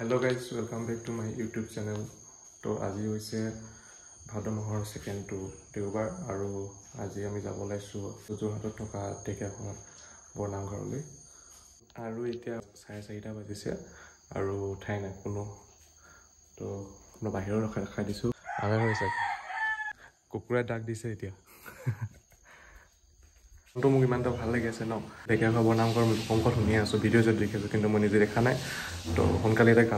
Hello guys, welcome back to my YouTube channel. So আজি হৈছে ভাদ মাহৰ সেকেন্ড টু দেওবাৰ আৰু আজি আমি যাব লাইছো যোৰহাটত থকা ঢেকীয়াখোৱা বৰনামঘৰলৈ আৰু এতিয়া 4:30 বাজিছে আৰু ঠাই নাই কোনো তো মই বাহিৰত ৰখাই দিছো আগে হৈছে কুকুৰে ডাক দিছে এতিয়া তো মোক ইমানটা ভাল লাগি আছে ন ঢেকীয়াখোৱা বৰনামঘৰ মুখমুখত শুনি আছো ভিডিঅ' যত দেখিছো কিন্তু মই নিজে দেখা নাই তো সোনকালে এটা গা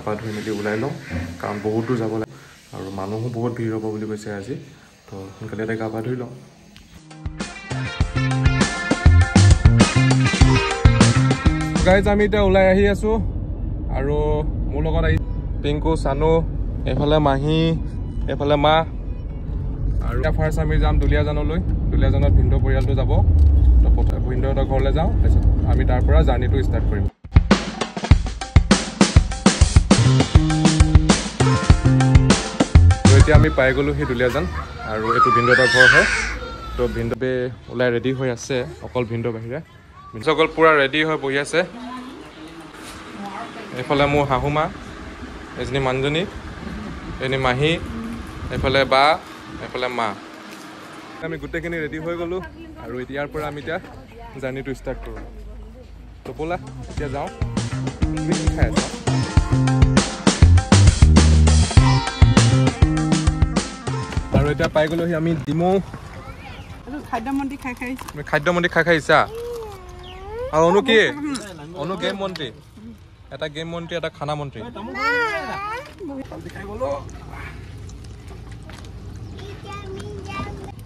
পা ধুই মেলি ওলাই লওঁ কাৰণ বহুত দূৰ যাব লাগে আৰু মানুহো বহুত ভিৰ হ'ব বুলি কৈছে আজি তো সোনকালে এটা গা পা ধুই লওঁ গাইজ আমি এতিয়া ওলাই আহি আছো আৰু মোৰ লগত আহি পিংকু সানু এফালে মাহী এফালে মা আৰু ফাৰ্ষ্ট আমি যাম দুলিয়াজানলৈ দুলিয়াজানত ভিন্দ পৰিয়ালটো যাব তো ভিন্দৰ ঘৰলৈ যাওঁ তাৰপিছত আমি তাৰ পৰা জাৰ্নিটো ষ্টাৰ্ট কৰিম তো এতিয়া আমি পাই গ'লো সেই দুলিয়াজান আৰু এইটো ভিন্দৰ ঘৰ হয় তো ভিন্দবে ওলাই ৰেডি হৈ আছে অকল ভিন্দ বাহিৰে সকল পুৰা ৰেডি হৈ বহি আছে এইফালে মোৰ শাহুমা এজনী মানুহজনী এজনী মাহী এইফালে বা এইফালে মা আমি গোটেইখিনি ৰেডি হৈ গ'লো আৰু ইয়াৰ পৰা আমি এতিয়া জাৰ্নিটো ষ্টাৰ্ট কৰোঁ তো ব'লা এতিয়া যাওঁ খাই আছোঁ আৰু এতিয়া পাই গ'লোহি আমি ডিমৌ খাদ্যমন্ত্ৰী খাই আহিছা আৰু অনু গেম মন্ত্ৰী এটা গেম মন্ত্ৰী এটা খানা মন্ত্ৰী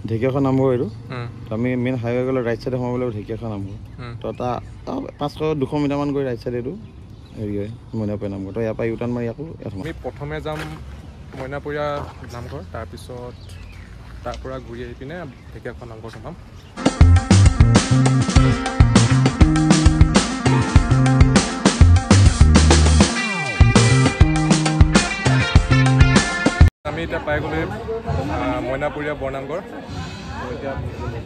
ঢেকীয়াখোৱা নামঘৰ এইটো আমি মেইন হাইৱে গ'লে ৰাইট চাইডে সোমাব লাগিব ঢেকীয়াখোৱা নামঘৰ তো তাৰ 500-200 মিটাৰমান গৈ ৰাইট চাইডে এইটো হেৰি হয় মইনাপৰীয়া নামঘৰ তো ইয়াৰ পৰা ইউটাৰ্ণ মাৰি আকৌ আমি প্ৰথমে যাম মইনাপৰীয়া নামঘৰ তাৰপিছত তাৰ পৰা ঘূৰি আহি পিনে ঢেকীয়াখোৱা নামঘৰ সোমাম আমি এতিয়া পাই গ'লে মইনাপৰীয়া বৰনামঘৰ এতিয়া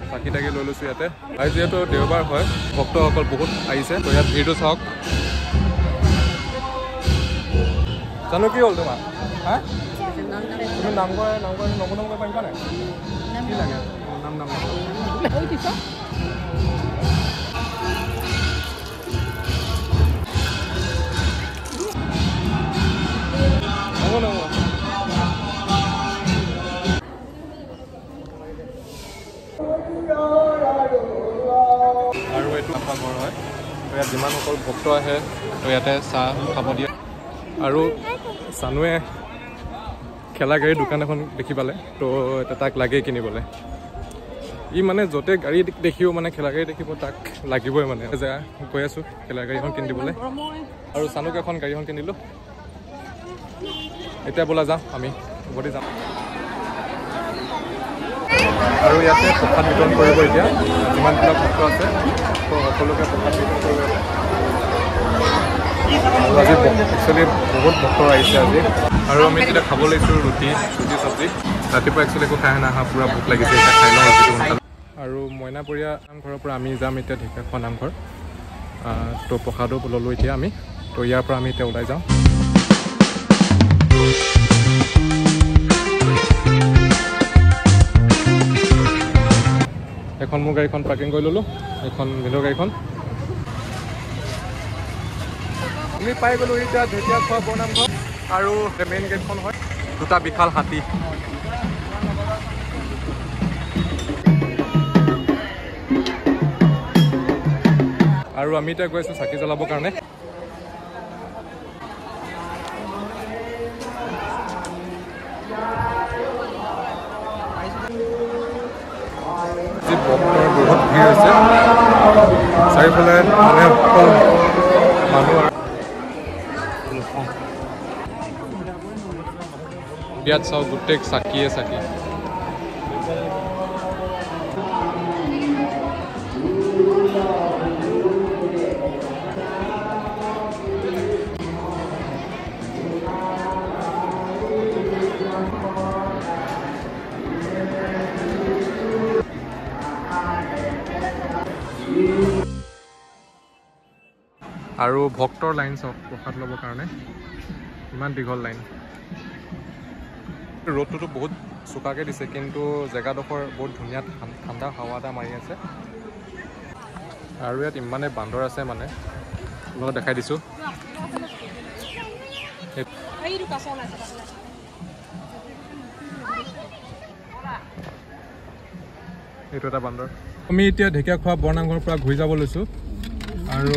চাকি তাকি লৈ লৈছোঁ ইয়াতে আৰু যিহেতু দেওবাৰ হয় ভক্তসকল বহুত আহিছে তো ইয়াত ভিৰটো চাওক জানো কি হ'ল তোমাৰ হা তুমি নামঘৰ নবনাব পাৰিবা নাই কি লাগে নাম আৰু এইটো আমাৰ ঘৰ হয় তো ইয়াত যিমানসকল ভক্ত আহে তো ইয়াতে চাহ খাব দিয়ে আৰু সানুৱে খেলা গাড়ীৰ দোকান এখন দেখি পালে তো তাক লাগেই কিনিবলৈ ই মানে য'তে গাড়ী দেখিও মানে খেলা গাড়ী দেখিব তাক লাগিবই মানে যে গৈ আছোঁ খেলা গাড়ী এখন কিনি দিবলৈ আৰু সানুক এখন গাড়ী এখন কিনিলোঁ এতিয়া বোলা যাওঁ আমি উভতি যাম আৰু ইয়াতে প্ৰসাদ বিতৰণ কৰিব এতিয়া যিমানবিলাক ভক্ত আছে তো সকলোকে প্ৰসাদ বিতৰণ কৰিব আৰু আজি একচুৱেলি বহুত ভক্ত আহিছে আজি আৰু আমি এতিয়া খাব লৈছোঁ ৰুটি চব্জি ৰাতিপুৱা একচুৱেলি একো খাই নাহা পূৰা ভোক লাগিছে এতিয়া খাই লওঁ ৰুটিটো সোনকালে আৰু মইনাপৰীয়া নামঘৰৰ পৰা আমি যাম এতিয়া ঢেকীয়াখোৱা নামঘৰ তো প্ৰসাদো ল'লোঁ এতিয়া আমি তো ইয়াৰ পৰা আমি এতিয়া ওলাই যাওঁ এখন মোৰ গাড়ীখন পাৰ্কিং কৰি ল'লোঁ এখন ভিন্দৰ গাড়ীখন আমি পাই গ'লোঁ এতিয়া ঢেকীয়াখোৱা বৰনামঘৰ আৰু মেইন গেটখন হয় দুটা বিশাল হাতী আৰু আমি এতিয়া গৈ আছোঁ চাকি জ্বলাবৰ কাৰণে ভক্তৰ বহুত ভিৰ হৈছে চাৰিওফালে মানে অকল মানুহ আৰু ইয়াত চাওক গোটেই চাকিয়ে চাকি আৰু ভক্তৰ লাইন চাওক প্ৰসাদ ল'বৰ কাৰণে ইমান দীঘল লাইন। ৰ'দটোতো বহুত চোকাকৈ দিছে কিন্তু জেগাডোখৰ বহুত ধুনীয়া ঠাণ্ডা হাৱা এটা মাৰি আছে। আৰু ইয়াত ইমানে বান্দৰ আছে মানে আপোনালোকক দেখাই দিছোঁ। এইটো এটা বান্দৰ। আমি এতিয়া ঢেকীয়াখোৱা বৰনামঘৰৰ পৰা ঘূৰি যাব লৈছোঁ আৰু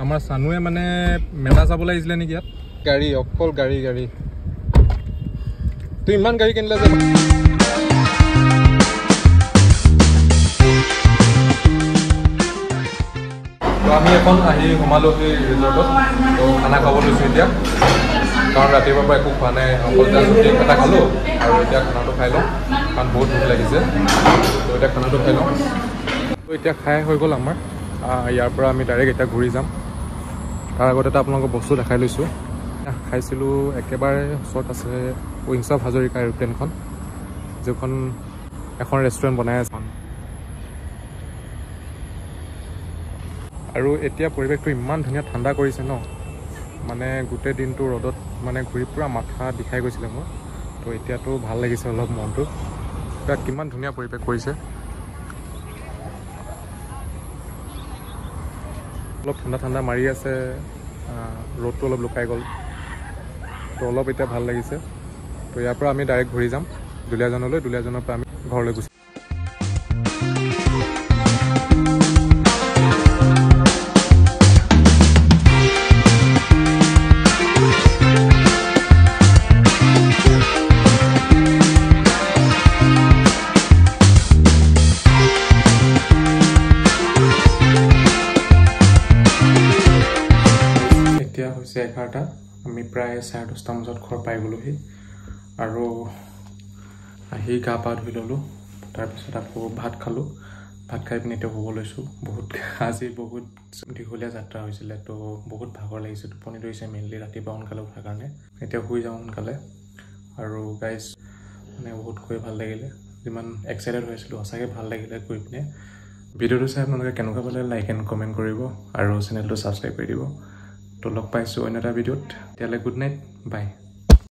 আমাৰ চানুৱে মানে মেলা চাবলৈ আহিছিলে নেকি ইয়াত। গাড়ী অকল গাড়ী তুই ইমান গাড়ী কিনিলে যে। তো আমি এখন আহি সোমালোঁ সেই ৰিজৰ্টত। তো খানা খাব লৈছোঁ এতিয়া কাৰণ ৰাতিপুৱাৰ পৰা একো খোৱা নাই, অকল কেক এটা খালোঁ আৰু এতিয়া খানাটো খাই লওঁ কাৰণ বহুত ভোক লাগিছে। তো এতিয়া খানাটো খাই লওঁ। তো এতিয়া খাই হৈ গ'ল আমাৰ। ইয়াৰ পৰা আমি ডাইৰেক্ট এতিয়া ঘূৰি যাম। তাৰ আগতে এটা আপোনালোকক বস্তু দেখাই লৈছোঁ। খাইছিলোঁ একেবাৰে ওচৰত আছে উইংছ অফ হাজৰিকা এৰোপ্লেনখন, যিখন এখন ৰেষ্টুৰেণ্ট বনাই আছে। আৰু এতিয়া পৰিৱেশটো ইমান ধুনীয়া ঠাণ্ডা কৰিছে ন, মানে গোটেই দিনটো ৰ'দত মানে ঘূৰি পূৰা মাথা বিষাই গৈছিলে মোৰ। তো এতিয়াতো ভাল লাগিছে অলপ মনটো। এতিয়া কিমান ধুনীয়া পৰিৱেশ কৰিছে। অলপ ঠাণ্ডা মাৰি আছে, ৰ'দটো অলপ লুকাই গ'ল। তো অলপ এতিয়া ভাল লাগিছে। তো ইয়াৰ পৰা আমি ডাইৰেক্ট ঘূৰি যাম দুলীয়াজানলৈ। দুলীয়াজানৰ পৰা আমি ঘৰলৈ গুচি হৈছে 11টা। আমি প্ৰায় 10:30 বজাত ঘৰ পাই গ'লোহি আৰু আহি গা পা ধুই ল'লোঁ। তাৰপিছত আকৌ ভাত খালোঁ। ভাত খাই পিনি এতিয়া শুব লৈছোঁ। আজি বহুত দীঘলীয়া যাত্ৰা হৈছিলে, তো বহুত ভাগৰ লাগিছে, টোপনি ধৰিছে মেইনলি ৰাতিপুৱা সোনকালে উঠাৰ কাৰণে। এতিয়া শুই যাওঁ সোনকালে। আৰু গাইজ মানে বহুত গৈ ভাল লাগিলে, যিমান এক্সাইটেড হৈ আছিলোঁ সঁচাকৈ ভাল লাগিলে গৈ পিনে। ভিডিঅ'টো চাই আপোনালোকে কেনেকুৱা পালে লাইক এণ্ড কমেণ্ট কৰিব আৰু চেনেলটো ছাবস্ক্ৰাইব কৰি দিব। তো লগ পাইছোঁ অন্য এটা ভিডিঅ'ত। তেতিয়াহ'লে গুড নাইট, বাই।